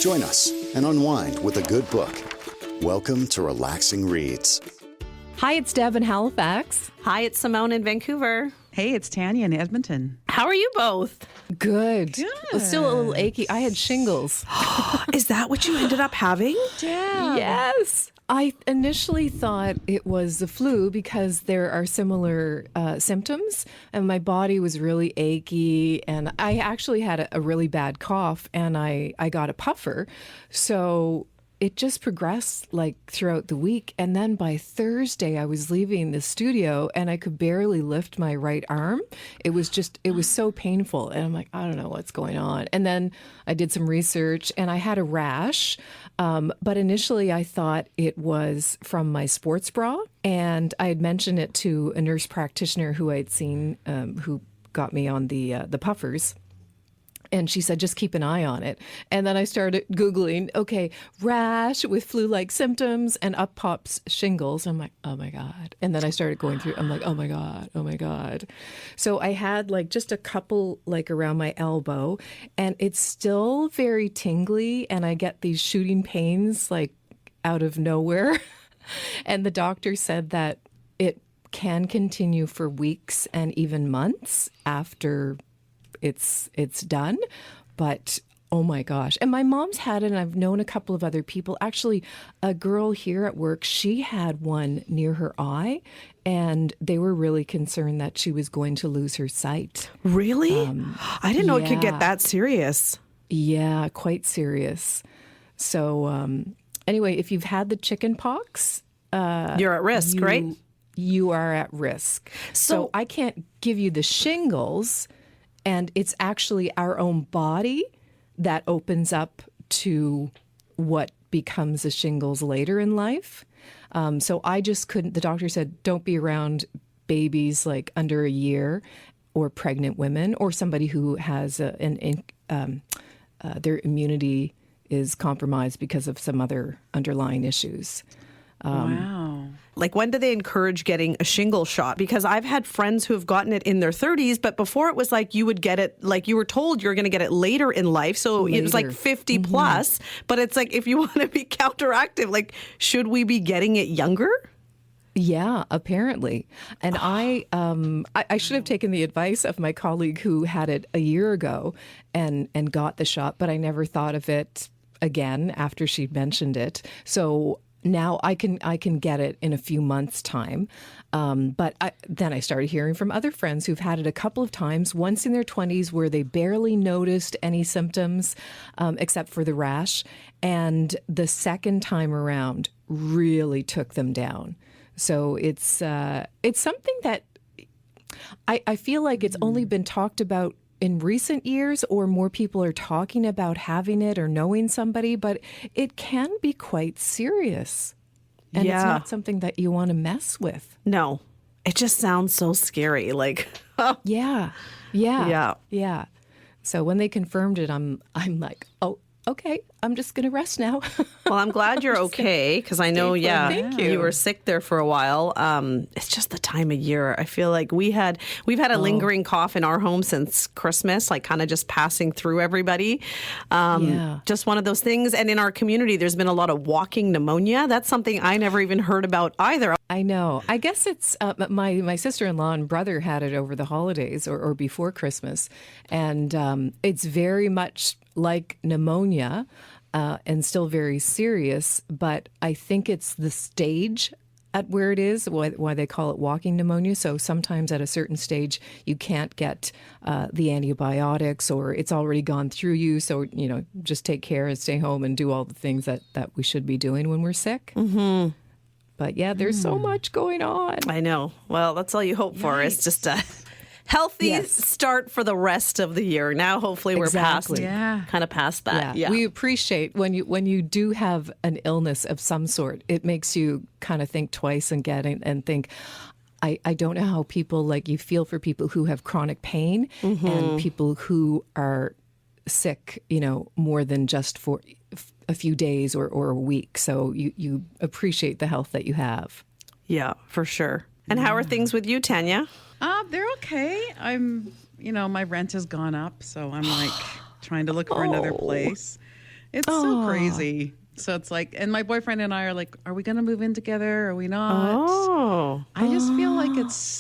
Join us and unwind with a good book. Welcome to Relaxing Reads. Hi, it's Deb in Halifax. Hi, it's Simone in Vancouver. Hey, it's Tany in Edmonton. How are you both? Good. Still a little achy. I had shingles. Is that what you ended up having? Yeah. Yes. I initially thought it was the flu because there are similar symptoms, and my body was really achy, and I actually had a really bad cough, and I got a puffer. So it just progressed like throughout the week. And then by Thursday, I was leaving the studio and I could barely lift my right arm. It was so painful. And I'm like, I don't know what's going on. And then I did some research and I had a rash. But initially I thought it was from my sports bra. And I had mentioned it to a nurse practitioner who I'd seen, who got me on the puffers. And she said, just keep an eye on it. And then I started Googling, okay, rash with flu-like symptoms, and up pops shingles. I'm like, oh my God. And then I started going through, I'm like, oh my God, oh my God. So I had like just a couple like around my elbow, and it's still very tingly, and I get these shooting pains like out of nowhere. And the doctor said that it can continue for weeks and even months after it's done, but oh my gosh. And my mom's had it, and I've known a couple of other people. Actually, a girl here at work, she had one near her eye, and they were really concerned that she was going to lose her sight. Really? I didn't know it could get that serious. Yeah, quite serious. So anyway, if you've had the chicken pox, you're at risk, right? You are at risk. So I can't give you the shingles. And it's actually our own body that opens up to what becomes the shingles later in life. So I just couldn't, the doctor said, don't be around babies like under a year or pregnant women or somebody who has their immunity is compromised because of some other underlying issues. Wow. Like, when do they encourage getting a shingle shot? Because I've had friends who have gotten it in their 30s, but before it was like you would get it, like you were told you were going to get it later in life. So it was like 50 plus. But it's like, if you want to be counteractive, like, should we be getting it younger? Yeah, apparently. And I should have taken the advice of my colleague who had it a year ago and got the shot, but I never thought of it again after she mentioned it. So now I can get it in a few months' time. But then I started hearing from other friends who've had it a couple of times, once in their 20s where they barely noticed any symptoms except for the rash. And the second time around really took them down. So it's something that I feel like it's only been talked about in recent years, or more people are talking about having it or knowing somebody, but it can be quite serious. And it's not something that you want to mess with. No, it just sounds so scary. Like, Yeah. So when they confirmed it, I'm like, oh, okay, I'm just going to rest now. Well, I'm glad you're okay, because I know, Thank you. You were sick there for a while. It's just the time of year. I feel like we've had a lingering cough in our home since Christmas, like kind of just passing through everybody. Just one of those things. And in our community, there's been a lot of walking pneumonia. That's something I never even heard about either. I know. I guess it's my sister-in-law and brother had it over the holidays or before Christmas. And it's very much like pneumonia and still very serious. But I think it's the stage at where it is, why they call it walking pneumonia. So sometimes at a certain stage, you can't get the antibiotics, or it's already gone through you. So, just take care and stay home and do all the things that we should be doing when we're sick. Mm-hmm. But yeah, there's so much going on. I know. Well, that's all you hope for is just a healthy start for the rest of the year. Now, hopefully, we're past that. Yeah. We appreciate when you do have an illness of some sort. It makes you kind of think twice and think, I don't know how people, like, you feel for people who have chronic pain and people who are sick, more than just for a few days or a week. So you appreciate the health that you have. Yeah, for sure. And how are things with you, Tanya? They're okay. I'm, my rent has gone up, so I'm like trying to look for another place. It's so crazy. So it's like, and my boyfriend and I are like, are we going to move in together? Are we not? Oh. I just feel like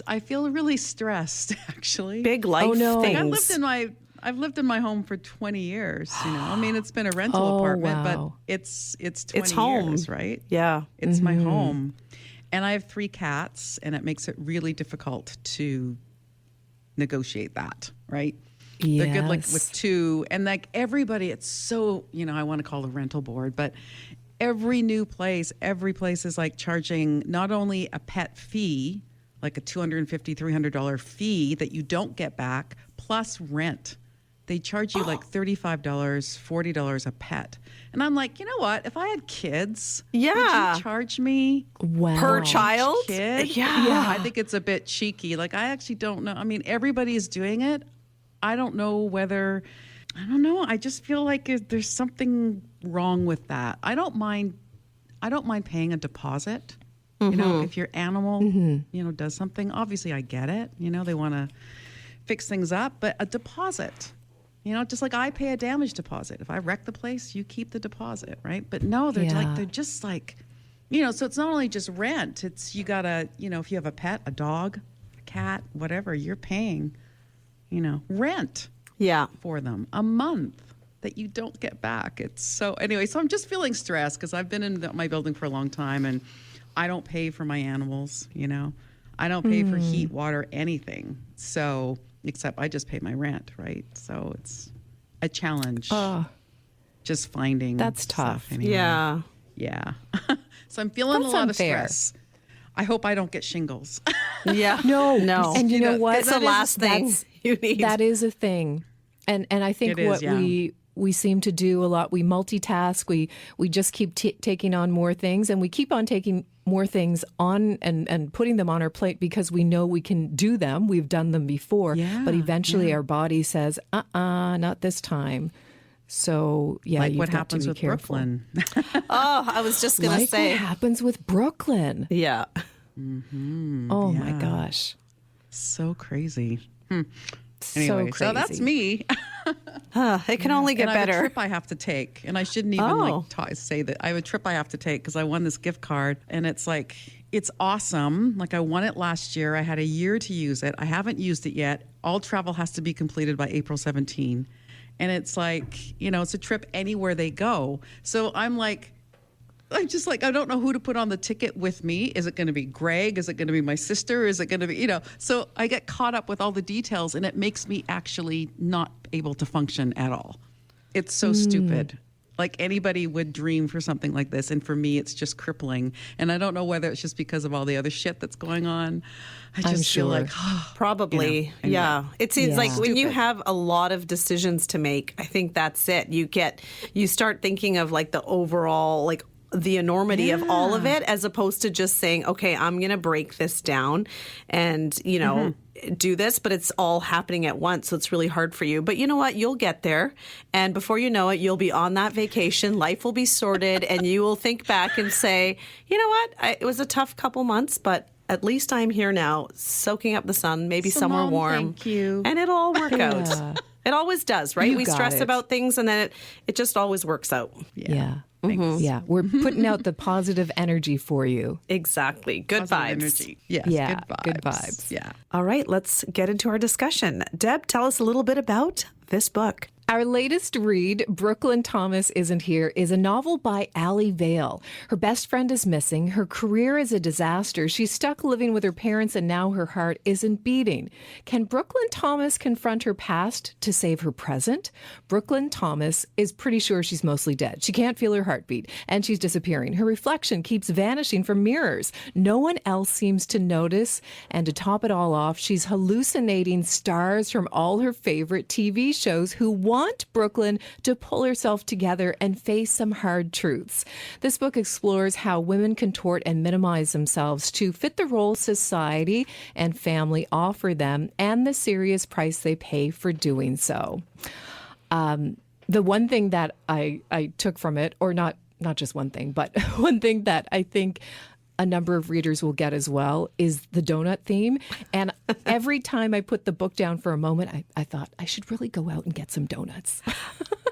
I feel really stressed, actually. Big life things. Like I've lived in my home for 20 years, you know. I mean, it's been a rental apartment, but it's 20 home. years, right? Yeah. It's my home. And I have 3 cats, and it makes it really difficult to negotiate that, right? Yes. They're good like with 2, and like everybody, it's so, you know, I want to call the rental board, but every place is like charging not only a pet fee, like a $250, $300 fee that you don't get back, plus rent. They charge you like $35, $40 a pet. And I'm like, you know what? If I had kids, would you charge me per child? Kid? Yeah. I think it's a bit cheeky. Like, I actually don't know. I mean, everybody's doing it. I don't know. I just feel like there's something wrong with that. I don't mind paying a deposit. You know, if your animal, you know, does something, obviously I get it. You know, they want to fix things up, but a deposit, you know, just like I pay a damage deposit. If I wreck the place, you keep the deposit, right? But no, they're just like, you know, so it's not only just rent. It's, you gotta, you know, if you have a pet, a dog, a cat, whatever, you're paying, you know, rent for them a month that you don't get back. It's so, anyway, so I'm just feeling stressed because I've been in my building for a long time, and I don't pay for my animals, you know. I don't pay for heat, water, anything. So, except I just pay my rent, right? So it's a challenge. Just finding That's tough. Anyway. Yeah. Yeah. So I'm feeling a lot of stress. I hope I don't get shingles. Yeah. No. And you know It's what? the last thing you need. That is a thing. And I think we seem to do a lot. We multitask. We just keep taking on more things, and we keep on taking more things on and putting them on our plate because we know we can do them. We've done them before. But eventually our body says, not this time. So, like you've what got happens to be with careful. Brooklyn. I was just going to say. What happens with Brooklyn? Yeah. Oh, my gosh. So crazy. Anyway, So crazy. So that's me. It can only get and I have better. a trip I have to take, and I shouldn't even say that. I have a trip I have to take because I won this gift card, and it's like, it's awesome. Like, I won it last year. I had a year to use it. I haven't used it yet. All travel has to be completed by April 17. And it's like, you know, it's a trip anywhere they go. So I'm just like, I don't know who to put on the ticket with me. Is it going to be Greg? Is it going to be my sister? Is it going to be, you know? So I get caught up with all the details, and it makes me actually not able to function at all. It's so stupid. Like, anybody would dream for something like this. And for me, it's just crippling. And I don't know whether it's just because of all the other shit that's going on. I just feel like, probably. You know, anyway. Yeah. It seems like when you have a lot of decisions to make, I think that's it. You start thinking of like the overall, like, the enormity of all of it, as opposed to just saying, okay, I'm going to break this down and, you know, do this, but it's all happening at once. So it's really hard for you. But you know what? You'll get there. And before you know it, you'll be on that vacation. Life will be sorted, and you will think back and say, you know what? It was a tough couple months, but at least I'm here now, soaking up the sun, maybe somewhere warm. Thank you. And it'll all work out. It always does, right? We stress it. about things, and then it just always works out. Yeah. Yeah, we're putting out the positive energy for you. Exactly. Good vibes. Energy. Yes, Yeah, good vibes. good vibes. Yeah. All right, let's get into our discussion. Deb, tell us a little bit about this book. Our latest read, Brooklyn Thomas Isn't Here, is a novel by Alli Vail. Her best friend is missing. Her career is a disaster. She's stuck living with her parents, and now her heart isn't beating. Can Brooklyn Thomas confront her past to save her present? Brooklyn Thomas is pretty sure she's mostly dead. She can't feel her heartbeat, and she's disappearing. Her reflection keeps vanishing from mirrors. No one else seems to notice, and to top it all off, she's hallucinating stars from all her favorite TV shows who want Brooklyn to pull herself together and face some hard truths. This book explores how women contort and minimize themselves to fit the role society and family offer them, and the serious price they pay for doing so. The one thing that I took from it, or not just one thing, but one thing that I think a number of readers will get as well is the donut theme. And every time I put the book down for a moment, I thought I should really go out and get some donuts.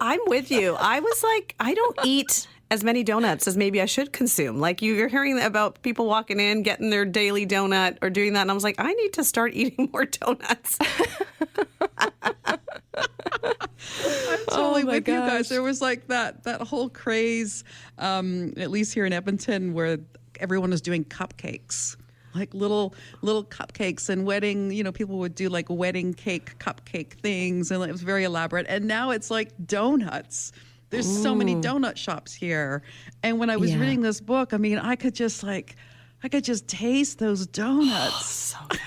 I'm with you. I was like, I don't eat as many donuts as maybe I should consume. Like you're hearing about people walking in, getting their daily donut or doing that. And I was like, I need to start eating more donuts. I'm totally with you guys. There was like that whole craze, at least here in Edmonton, where everyone was doing cupcakes, like little cupcakes, and wedding, people would do like wedding cake cupcake things, and it was very elaborate. And now it's like donuts. There's so many donut shops here. And when I was reading this book, I mean, I could just taste those donuts. So good.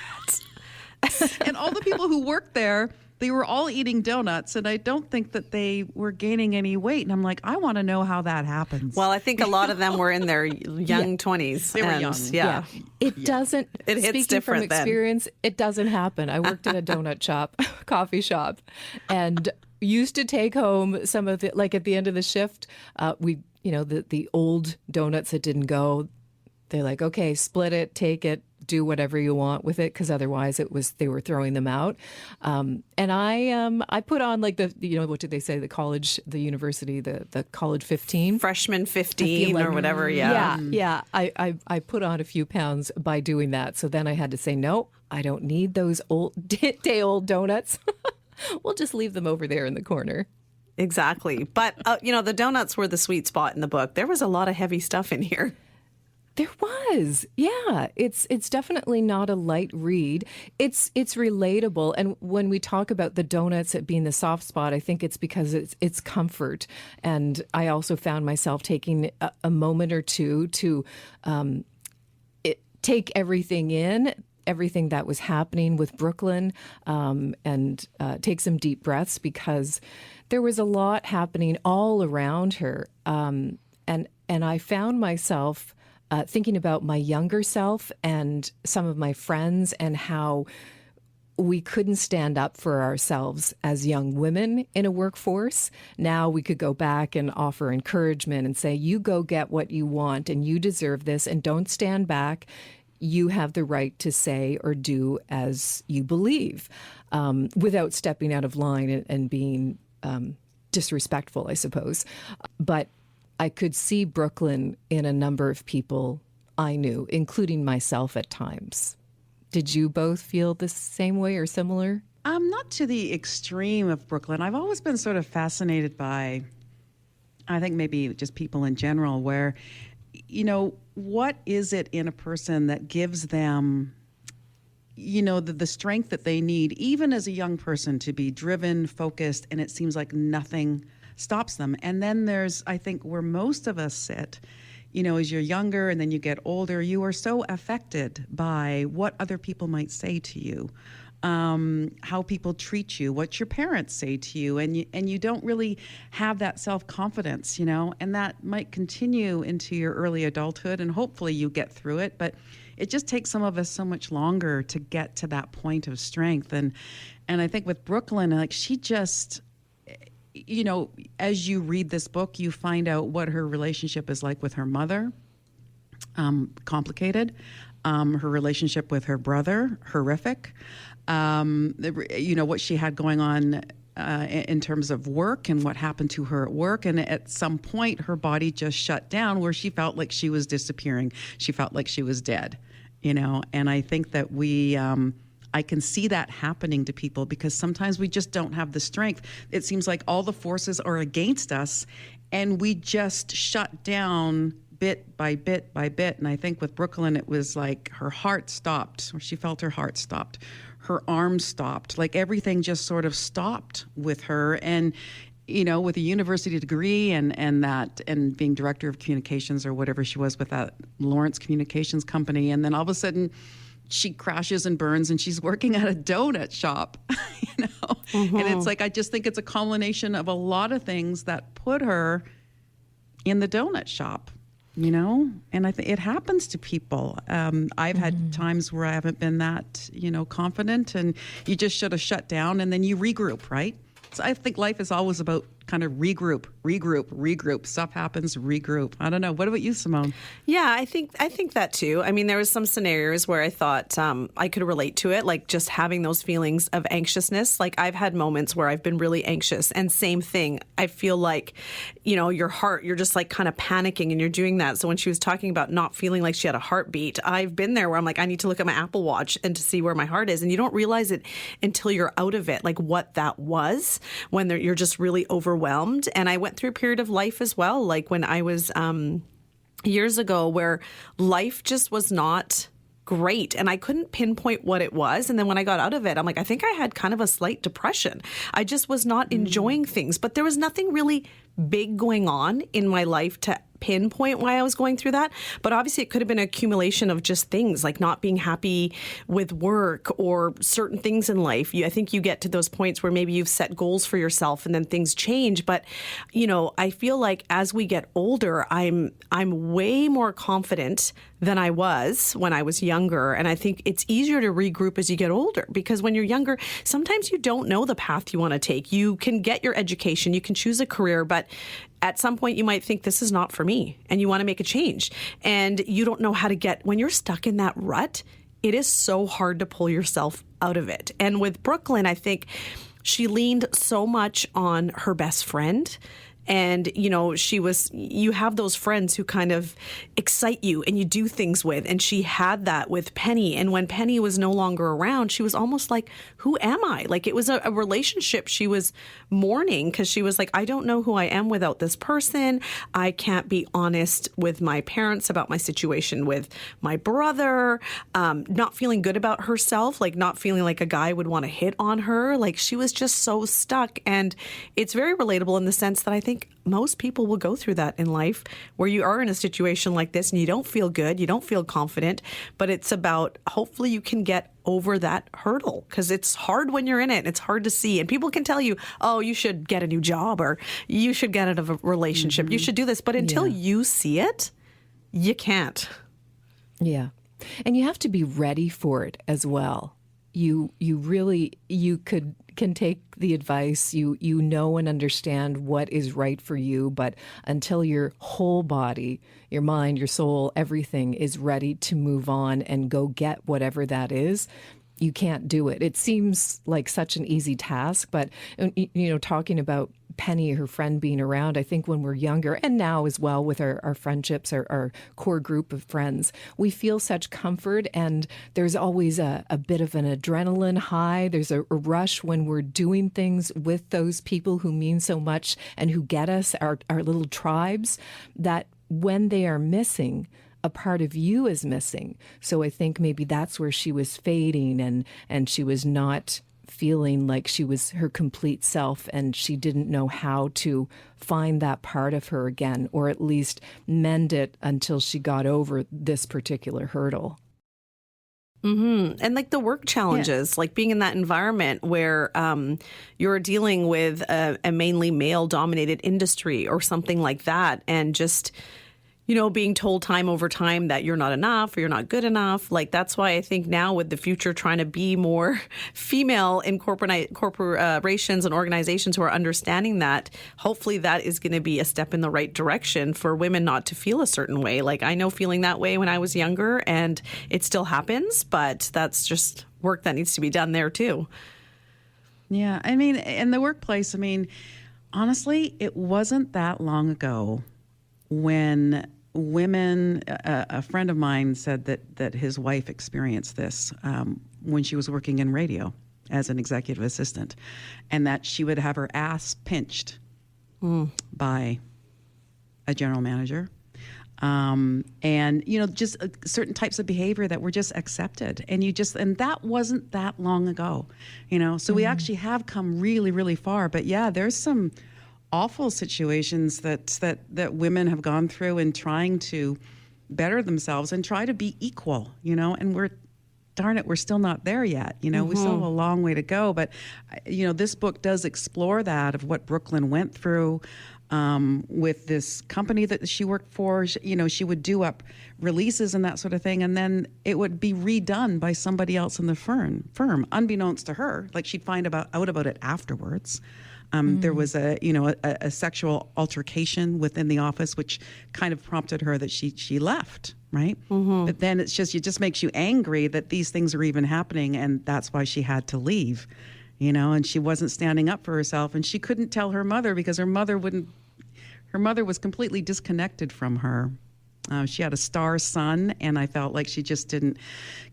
And all the people who worked there, they were all eating donuts, and I don't think that they were gaining any weight. And I'm like, I want to know how that happens. Well, I think a lot of them were in their young 20s. They were young. Yeah. It doesn't, It hits speaking different from then. experience, it doesn't happen. I worked at a donut shop, coffee shop, and used to take home some of it, like at the end of the shift, the old donuts that didn't go, they're like, okay, split it, take it, do whatever you want with it, because otherwise they were throwing them out. And I put on like what did they say, the university, the college 15, Freshman 15 or whatever. Yeah. I put on a few pounds by doing that. So then I had to say, no, I don't need those day old donuts. We'll just leave them over there in the corner. Exactly. But, the donuts were the sweet spot in the book. There was a lot of heavy stuff in here. There was. Yeah. It's definitely not a light read. It's relatable. And when we talk about the donuts being the soft spot, I think it's because it's comfort. And I also found myself taking a moment or two to take everything in, everything that was happening with Brooklyn, and take some deep breaths, because there was a lot happening all around her. And I found myself thinking about my younger self and some of my friends, and how we couldn't stand up for ourselves as young women in a workforce. Now we could go back and offer encouragement and say, you go get what you want and you deserve this, and don't stand back. You have the right to say or do as you believe, without stepping out of line and being disrespectful, I suppose. But I could see Brooklyn in a number of people I knew, including myself at times. Did you both feel the same way or similar? Not to the extreme of Brooklyn. I've always been sort of fascinated by, I think maybe just people in general, where, what is it in a person that gives them, the strength that they need, even as a young person, to be driven, focused, and it seems like nothing stops them. And then there's, I think, where most of us sit, as you're younger and then you get older, you are so affected by what other people might say to you, how people treat you, what your parents say to you, and you don't really have that self-confidence, and that might continue into your early adulthood, and hopefully you get through it, but it just takes some of us so much longer to get to that point of strength. And I think with Brooklyn, like, she just, as you read this book, you find out what her relationship is like with her mother, complicated. Her relationship with her brother, horrific. What she had going on in terms of work and what happened to her at work. And at some point, her body just shut down, where she felt like she was disappearing. She felt like she was dead, And I think that I can see that happening to people, because sometimes we just don't have the strength. It seems like all the forces are against us, and we just shut down bit by bit by bit. And I think with Brooklyn, it was like her heart stopped, or she felt her heart stopped. Her arms stopped. Like everything just sort of stopped with her. And, with a university degree and being director of communications or whatever she was with that Lawrence Communications company. And then all of a sudden, she crashes and burns, and she's working at a donut shop, Mm-hmm. And it's like, I just think it's a culmination of a lot of things that put her in the donut shop, and I think it happens to people. I've had times where I haven't been that, confident, and you just should have shut down, and then you regroup, right? So I think life is always about kind of regroup. Stuff happens, regroup. I don't know. What about you, Simone? Yeah, I think that too. I mean, there was some scenarios where I thought I could relate to it, like just having those feelings of anxiousness. Like I've had moments where I've been really anxious, and same thing. I feel like, your heart, you're just like kind of panicking and you're doing that. So when she was talking about not feeling like she had a heartbeat, I've been there where I'm like, I need to look at my Apple Watch and to see where my heart is. And you don't realize it until you're out of it, like what that was when you're just really overwhelmed. And I went through a period of life as well, like when I was years ago, where life just was not great and I couldn't pinpoint what it was. And then when I got out of it, I'm like, I think I had kind of a slight depression. I just was not enjoying things, but there was nothing really big going on in my life to pinpoint why I was going through that. But obviously it could have been an accumulation of just things like not being happy with work or certain things in life. I think you get to those points where maybe you've set goals for yourself and then things change. But, I feel like as we get older, I'm way more confident than I was when I was younger. And I think it's easier to regroup as you get older, because when you're younger, sometimes you don't know the path you want to take. You can get your education, you can choose a career, but at some point you might think this is not for me and you want to make a change, and you don't know how to when you're stuck in that rut, it is so hard to pull yourself out of it. And with Brooklyn, I think she leaned so much on her best friend. And, you have those friends who kind of excite you and you do things with. And she had that with Penny. And when Penny was no longer around, she was almost like, who am I? Like it was a relationship she was mourning, because she was like, I don't know who I am without this person. I can't be honest with my parents about my situation with my brother, not feeling good about herself, like not feeling like a guy would want to hit on her. Like she was just so stuck. And it's very relatable in the sense that I think most people will go through that in life, where you are in a situation like this and you don't feel good, you don't feel confident, but it's about hopefully you can get over that hurdle, because it's hard when you're in it. It's hard to see. And people can tell you, oh, you should get a new job, or you should get out of a relationship. You should do this. But until you see it, you can't. Yeah. And you have to be ready for it as well. You can take the advice, you know and understand what is right for you, but until your whole body, your mind, your soul, everything is ready to move on and go get whatever that is, you can't do it. It seems like such an easy task, but talking about Penny, her friend, being around, I think when we're younger, and now as well with our friendships, our core group of friends, we feel such comfort, and there's always a bit of an adrenaline high. There's a rush when we're doing things with those people who mean so much and who get us, our little tribes, that when they are missing, a part of you is missing. So I think maybe that's where she was fading, and she was not feeling like she was her complete self, and she didn't know how to find that part of her again, or at least mend it until she got over this particular hurdle. Mm-hmm. And like the work challenges, like being in that environment where you're dealing with a mainly male-dominated industry or something like that, and just being told time over time that you're not enough or you're not good enough. Like, that's why I think now with the future trying to be more female in corporations and organizations who are understanding that, hopefully that is going to be a step in the right direction for women not to feel a certain way. Like, I know feeling that way when I was younger, and it still happens, but that's just work that needs to be done there too. Yeah. I mean, in the workplace, honestly, it wasn't that long ago when women, a friend of mine said that his wife experienced this when she was working in radio as an executive assistant, and that she would have her ass pinched by a general manager. And just certain types of behavior that were just accepted, and that wasn't that long ago, so we actually have come really, really far. But yeah, there's some awful situations that women have gone through in trying to better themselves and try to be equal, and we're still not there yet. We still have a long way to go. But, this book does explore that, of what Brooklyn went through with this company that she worked for. She would do up releases and that sort of thing, and then it would be redone by somebody else in the firm, unbeknownst to her. Like, she'd find out about it afterwards. There was a sexual altercation within the office, which kind of prompted her that she left, right? But then it just makes you angry that these things are even happening, and that's why she had to leave, and she wasn't standing up for herself, and she couldn't tell her mother because her mother was completely disconnected from her. She had a star son, and I felt like she just didn't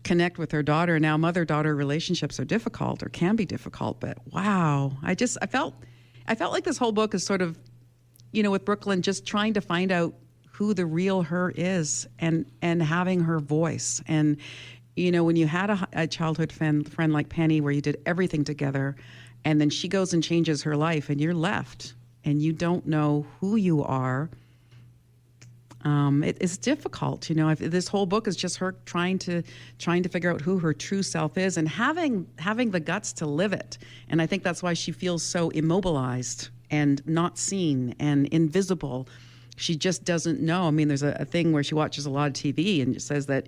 connect with her daughter. Now, mother-daughter relationships are difficult or can be difficult, but wow. I felt like this whole book is sort of, with Brooklyn, just trying to find out who the real her is and having her voice. And, when you had a childhood friend like Penny where you did everything together, and then she goes and changes her life and you're left and you don't know who you are, it's difficult, This whole book is just her trying to figure out who her true self is and having the guts to live it. And I think that's why she feels so immobilized and not seen and invisible. She just doesn't know. I mean, there's a thing where she watches a lot of TV and it says that,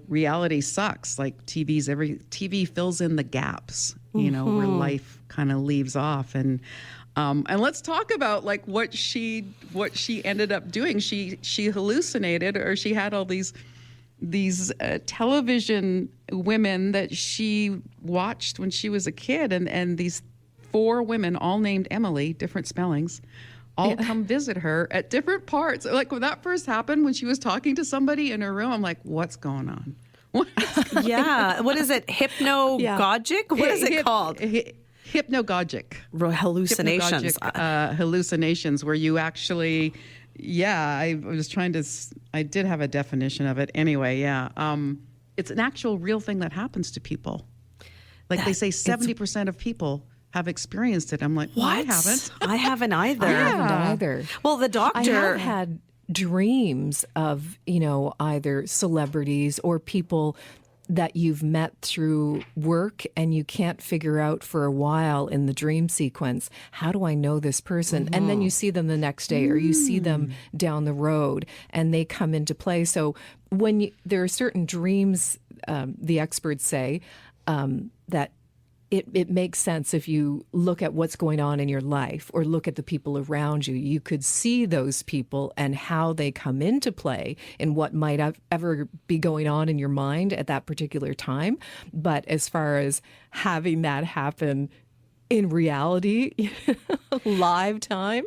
reality sucks. Like TV fills in the gaps, where life kind of leaves off. And let's talk about like what she ended up doing. She hallucinated, or she had all these television women that she watched when she was a kid, and these 4 women, all named Emily, different spellings, all come visit her at different parts. Like when that first happened, when she was talking to somebody in her room, I'm like, what's going on? What is it? Hypnagogic? What is it called? Hypnagogic. Hallucinations. Hallucinations where you actually, I did have a definition of it. Anyway, it's an actual real thing that happens to people. Like they say 70% of people have experienced it. I'm like, well, I haven't. I haven't either. I haven't either. Well, the doctor... I have had dreams of, either celebrities or people that you've met through work and you can't figure out for a while in the dream sequence, how do I know this person? And then you see them the next day or you see them down the road and they come into play. So when there are certain dreams, the experts say, that it makes sense if you look at what's going on in your life or look at the people around you. You could see those people and how they come into play and what might ever be going on in your mind at that particular time. But as far as having that happen in reality, live time,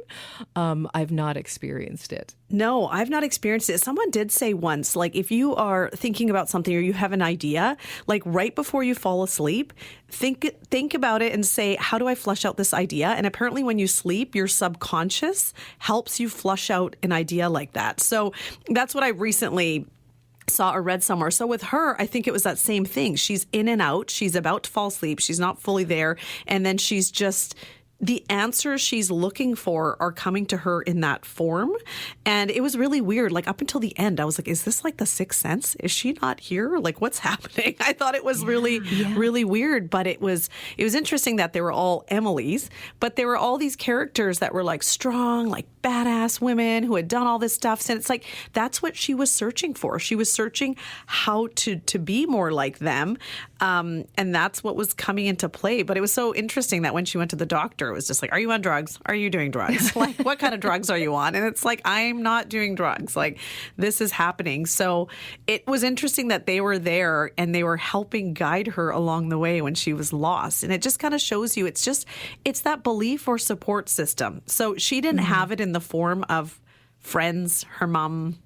I've not experienced it. No, I've not experienced it. Someone did say once, like if you are thinking about something or you have an idea, like right before you fall asleep, think about it and say, how do I flush out this idea? And apparently when you sleep, your subconscious helps you flush out an idea like that. So that's what I recently saw or read somewhere. So with her, I think it was that same thing. She's in and out. She's about to fall asleep. She's not fully there. And then she's just... the answers she's looking for are coming to her in that form. And it was really weird. Like up until the end, I was like, is this like the Sixth Sense? Is she not here? Like what's happening? I thought it was really weird. But it was interesting that they were all Emily's, but there were all these characters that were like strong, like badass women who had done all this stuff. And it's like, that's what she was searching for. She was searching how to be more like them. And that's what was coming into play. But it was so interesting that when she went to the doctor, it was just like, are you on drugs? Are you doing drugs? Like, what kind of drugs are you on? And it's like, I'm not doing drugs. Like, this is happening. So it was interesting that they were there and they were helping guide her along the way when she was lost. And it just kind of shows you, it's that belief or support system. So she didn't have it in the form of friends, her mom,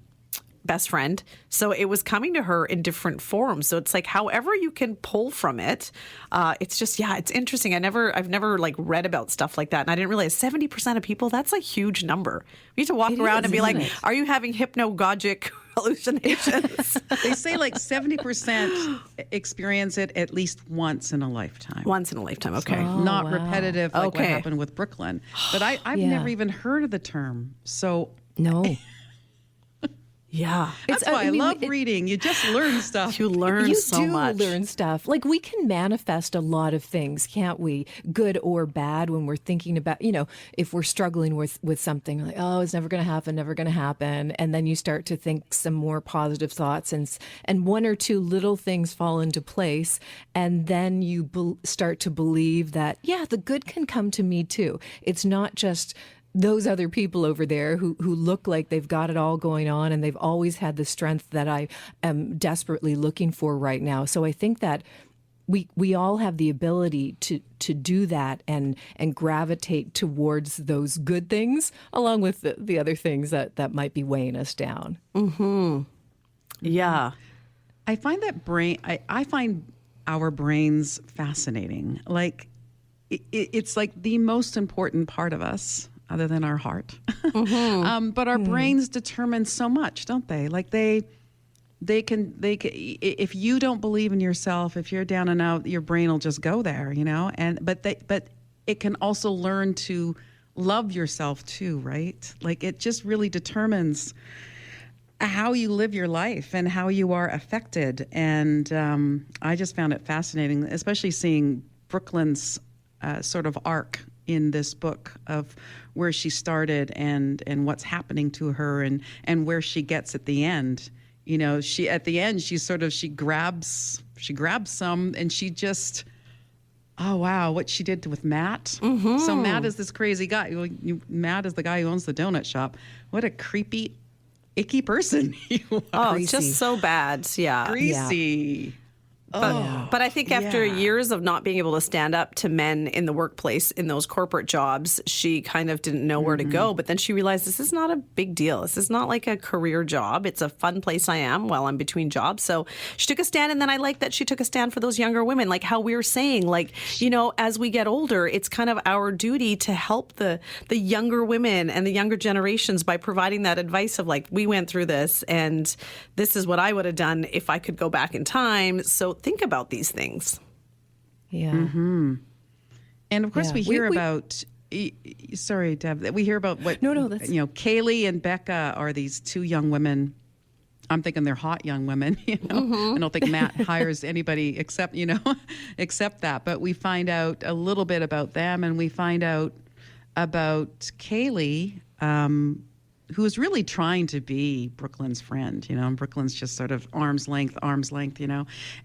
best friend. So it was coming to her in different forms. So it's like, however you can pull from it, it's just, it's interesting. I've never like read about stuff like that. And I didn't realize 70% of people, that's a huge number. We need to walk around and be like, are you having hypnagogic hallucinations? They say like 70% experience it at least once in a lifetime. Once in a lifetime. Okay. Not repetitive like what happened with Brooklyn. But I've never even heard of the term. So no. Yeah. That's why I love reading. You just learn stuff. You learn so much. You do learn stuff. Like, we can manifest a lot of things, can't we? Good or bad, when we're thinking about, if we're struggling with something, like, oh, it's never going to happen, never going to happen. And then you start to think some more positive thoughts, and one or two little things fall into place. And then you start to believe that, yeah, the good can come to me too. It's not just those other people over there who look like they've got it all going on, and they've always had the strength that I am desperately looking for right now. So I think that we all have the ability to do that and gravitate towards those good things, along with the other things that might be weighing us down. Mm-hmm. Yeah. I find that I find our brains fascinating. Like, it's like the most important part of us, other than our heart. Mm-hmm. But our brains determine so much, don't they? Like, they can, if you don't believe in yourself, if you're down and out, your brain will just go there, but it can also learn to love yourself too, right? Like, it just really determines how you live your life and how you are affected. And I just found it fascinating, especially seeing Brooklyn's sort of arc in this book of where she started and what's happening to her and where she gets at the end. She at the end, she grabs some, and she just, oh wow, what she did with Matt. Mm-hmm. So Matt is this crazy guy. Matt is the guy who owns the donut shop. What a creepy, icky person he was. Oh, it's just so bad. Yeah. Greasy. Yeah. But I think after years of not being able to stand up to men in the workplace, in those corporate jobs, she kind of didn't know where to go. But then she realized, this is not a big deal. This is not like a career job. It's a fun place I am while I'm between jobs. So she took a stand. And then I like that she took a stand for those younger women, like how we were saying, like, as we get older, it's kind of our duty to help the younger women and the younger generations by providing that advice of, like, we went through this and this is what I would have done if I could go back in time. So think about these things. Yeah. Mm-hmm. And of course we hear about, sorry, Deb, we hear about what, that's... Kaylee and Becca are these two young women. I'm thinking they're hot young women, I don't think Matt hires anybody except that. But we find out a little bit about them, and we find out about Kaylee, who is really trying to be Brooklyn's friend, and Brooklyn's just sort of arm's length,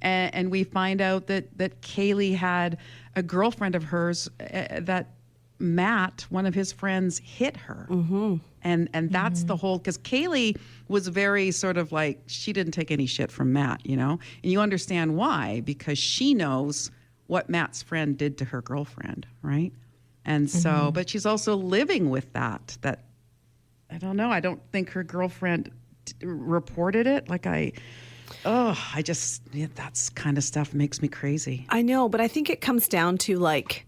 and we find out that Kaylee had a girlfriend of hers that Matt, one of his friends, hit her. Mm-hmm. And that's the whole, because Kaylee was very sort of like, she didn't take any shit from Matt, and you understand why, because she knows what Matt's friend did to her girlfriend, right? And so, but she's also living with that I don't know. I don't think her girlfriend reported it. That's kind of stuff makes me crazy. I know, but I think it comes down to, like,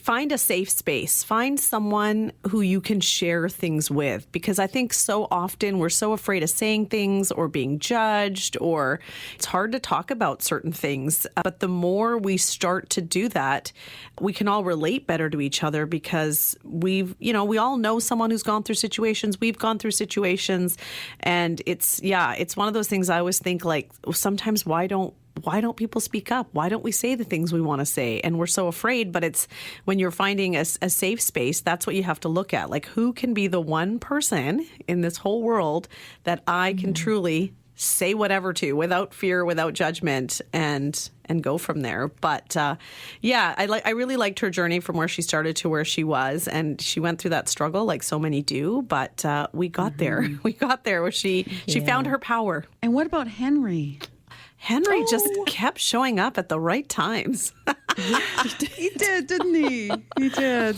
find a safe space. Find someone who you can share things with, because I think so often we're so afraid of saying things or being judged, or it's hard to talk about certain things. But the more we start to do that, we can all relate better to each other, because we all know someone who's gone through situations. We've gone through situations, and it's one of those things I always think, like, sometimes why don't people speak up? Why don't we say the things we want to say? And we're so afraid, but it's when you're finding a safe space, that's what you have to look at. Like, who can be the one person in this whole world that I can truly say whatever to without fear, without judgment, and go from there. But I really liked her journey from where she started to where she was, and she went through that struggle like so many do. But we got there. We got there where she found her power. And what about Henry? Henry just kept showing up at the right times. He did, didn't he? He did.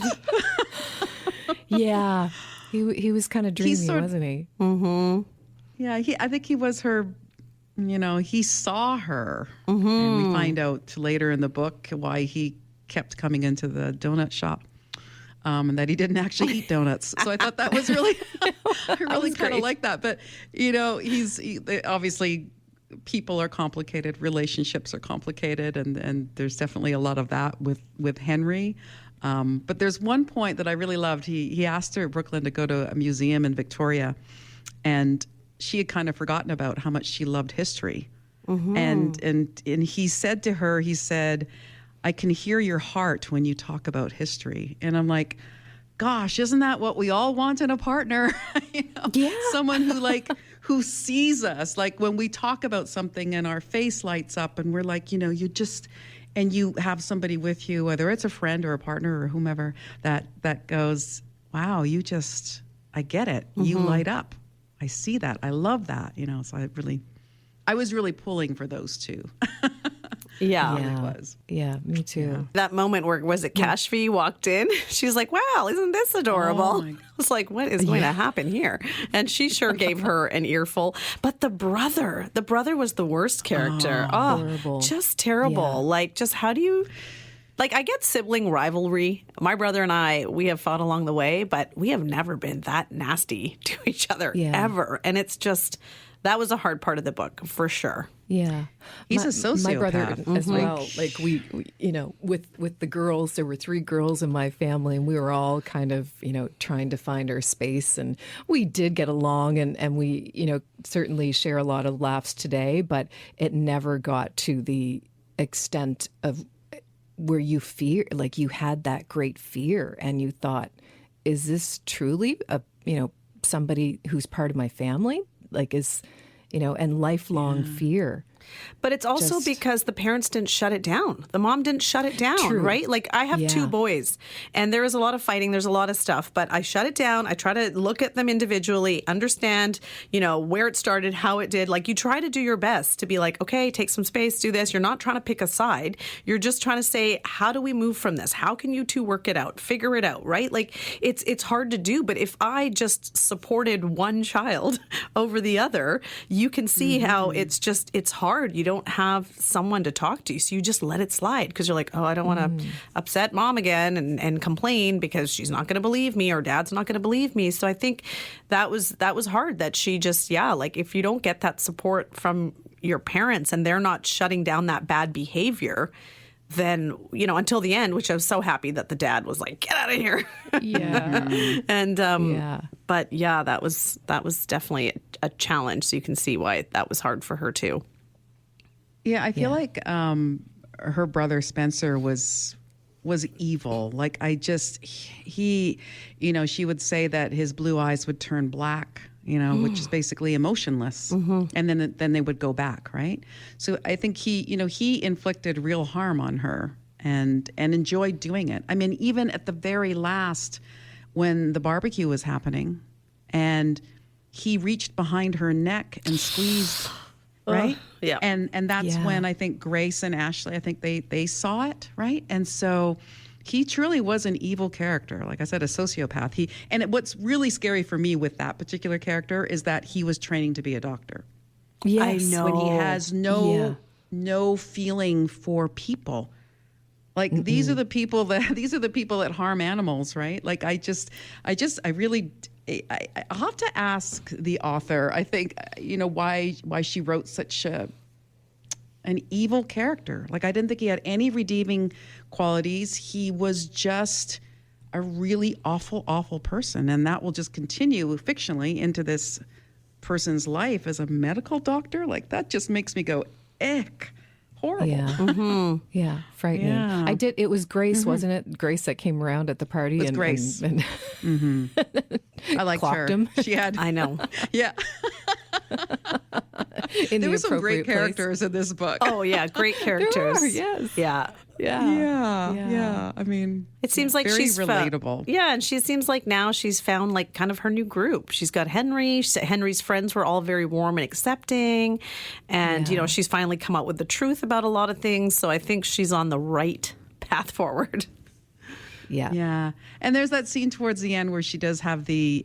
Yeah. He was kind of dreamy, wasn't he? Mm-hmm. Yeah, I think he was her, he saw her. Mm-hmm. And we find out later in the book why he kept coming into the donut shop. And that he didn't actually eat donuts. So I thought that was really, I really kind of like that. But, obviously people are complicated, relationships are complicated, and there's definitely a lot of that with Henry. But there's one point that I really loved. He asked her, Brooklyn, to go to a museum in Victoria, and she had kind of forgotten about how much she loved history. And he said to her, he said, I can hear your heart when you talk about history. And I'm like, gosh, isn't that what we all want in a partner? Someone who sees us, like when we talk about something and our face lights up and we're like, and you have somebody with you, whether it's a friend or a partner or whomever, that goes, wow, I get it. You light up. I see that. I love that. So I was really pulling for those two. Yeah. It was. Yeah, me too. Yeah. That moment where, was it Kashfi walked in? She's like, wow, isn't this adorable? I was like, what is going to happen here? And she sure gave her an earful. But the brother was the worst character. Horrible. Just terrible. Yeah. Like, just how do you... Like, I get sibling rivalry. My brother and I, we have fought along the way, but we have never been that nasty to each other, ever. And it's just... That was a hard part of the book, for sure. Yeah. He's a sociopath. My brother as well. Like we with the girls, there were 3 girls in my family, and we were all kind of, trying to find our space. And we did get along, and we, certainly share a lot of laughs today, but it never got to the extent of where you you had that great fear and you thought, is this truly somebody who's part of my family? And lifelong fear. But it's also because the parents didn't shut it down. The mom didn't shut it down, right? Like, I have 2 boys, and there is a lot of fighting. There's a lot of stuff, but I shut it down. I try to look at them individually, understand, where it started, how it did. Like, you try to do your best to be like, okay, take some space, do this. You're not trying to pick a side. You're just trying to say, how do we move from this? How can you 2 work it out, figure it out, right? Like, it's hard to do, but if I just supported one child over the other, you can see how it's hard. You don't have someone to talk to, so you just let it slide because you're like, oh, I don't want to upset mom again and complain because she's not going to believe me or dad's not going to believe me. So I think that was hard, that she just, like, if you don't get that support from your parents and they're not shutting down that bad behavior, then, until the end, which I was so happy that the dad was like, get out of here. Yeah. And, but that was definitely a challenge. So you can see why that was hard for her too. Yeah, I feel like her brother Spencer was evil. Like, she would say that his blue eyes would turn black, which is basically emotionless. And then they would go back, right? So I think he inflicted real harm on her and enjoyed doing it. I mean, even at the very last, when the barbecue was happening and he reached behind her neck and squeezed, right? Yeah. And that's when I think Grace and Ashley, I think they saw it, right? And so he truly was an evil character. Like I said, a sociopath. What's really scary for me with that particular character is that he was training to be a doctor. Yes. I know. When he has no feeling for people. Like, these are the people that harm animals, right? Like, I'll have to ask the author, I think, why she wrote such an evil character. Like, I didn't think he had any redeeming qualities. He was just a really awful, awful person. And that will just continue fictionally into this person's life as a medical doctor. Like, that just makes me go, ick. Horrible. Yeah. Yeah. Frightening. Yeah. It was Grace, wasn't it? Grace that came around at the party. It was Grace. And I liked her. clocked him. She had. I know. Yeah. There were some great place. characters in this book. Oh, yeah. Great characters. There are, yes. Yeah. Yeah. I mean, it seems like very she's relatable. And she seems like now she's found like kind of her new group. She's got Henry. Henry's friends were all very warm and accepting, and she's finally come out with the truth about a lot of things. So I think she's on the right path forward. Yeah. Yeah. And there's that scene towards the end where she does have the,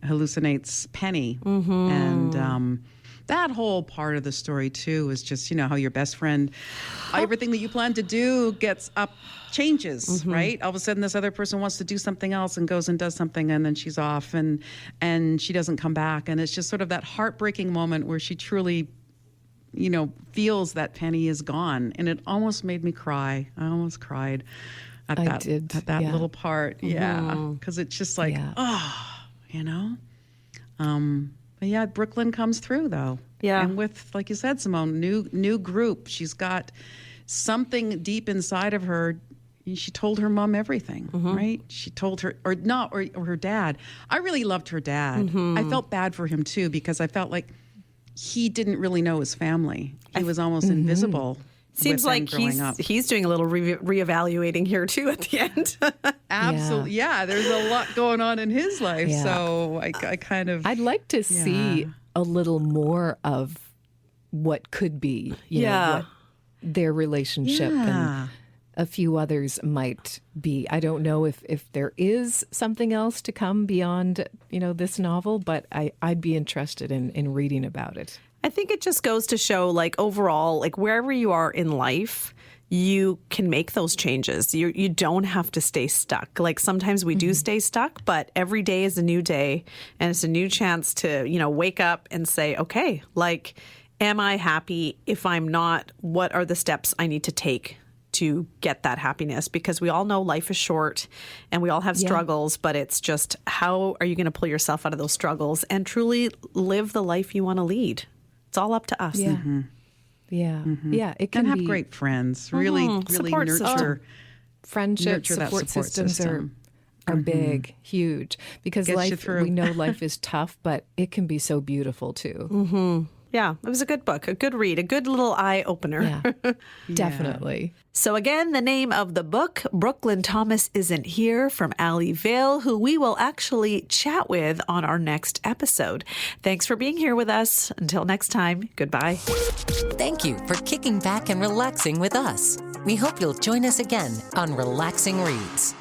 hallucinates Penny, and that whole part of the story too is just, how your best friend, everything that you plan to do changes, right? All of a sudden this other person wants to do something else and goes and does something, and then she's off and she doesn't come back. And it's just sort of that heartbreaking moment where she truly, feels that Penny is gone. And it almost made me cry. I almost cried at that little part. Yeah. Because it's just like, But yeah, Brooklyn comes through though. Yeah. And with, like you said, Simone, new group. She's got something deep inside of her. She told her mom everything, right? She told her, or her dad. I really loved her dad. I felt bad for him too, because I felt like he didn't really know his family. He was almost invisible. Seems like he's doing a little reevaluating here too at the end. Absolutely. Yeah, there's a lot going on in his life. Yeah. So I kind of... I'd like to see a little more of what could be, you know, what their relationship and a few others might be. I don't know if there is something else to come beyond, you know, this novel, but I'd be interested in reading about it. I think it just goes to show, like, overall, like, wherever you are in life, you can make those changes. You don't have to stay stuck. Like, sometimes we do stay stuck, but every day is a new day, and it's a new chance to, you know, wake up and say, okay, like, am I happy? If I'm not, what are the steps I need to take to get that happiness? Because we all know life is short and we all have struggles, but it's just, how are you going to pull yourself out of those struggles and truly live the life you want to lead? It's all up to us. Yeah. Yeah. It can and have be great friends. Really Support nurture. system. friendships, Nurture that support support systems system. are big, huge, because Gets you life, through. we know life is tough, but it can be so beautiful too. Yeah, it was a good book, a good read, a good little eye opener. Yeah, definitely. So again, the name of the book, Brooklyn Thomas Isn't Here, from Alli Vail, who we will actually chat with on our next episode. Thanks for being here with us. Until next time, goodbye. Thank you for kicking back and relaxing with us. We hope you'll join us again on Relaxing Reads.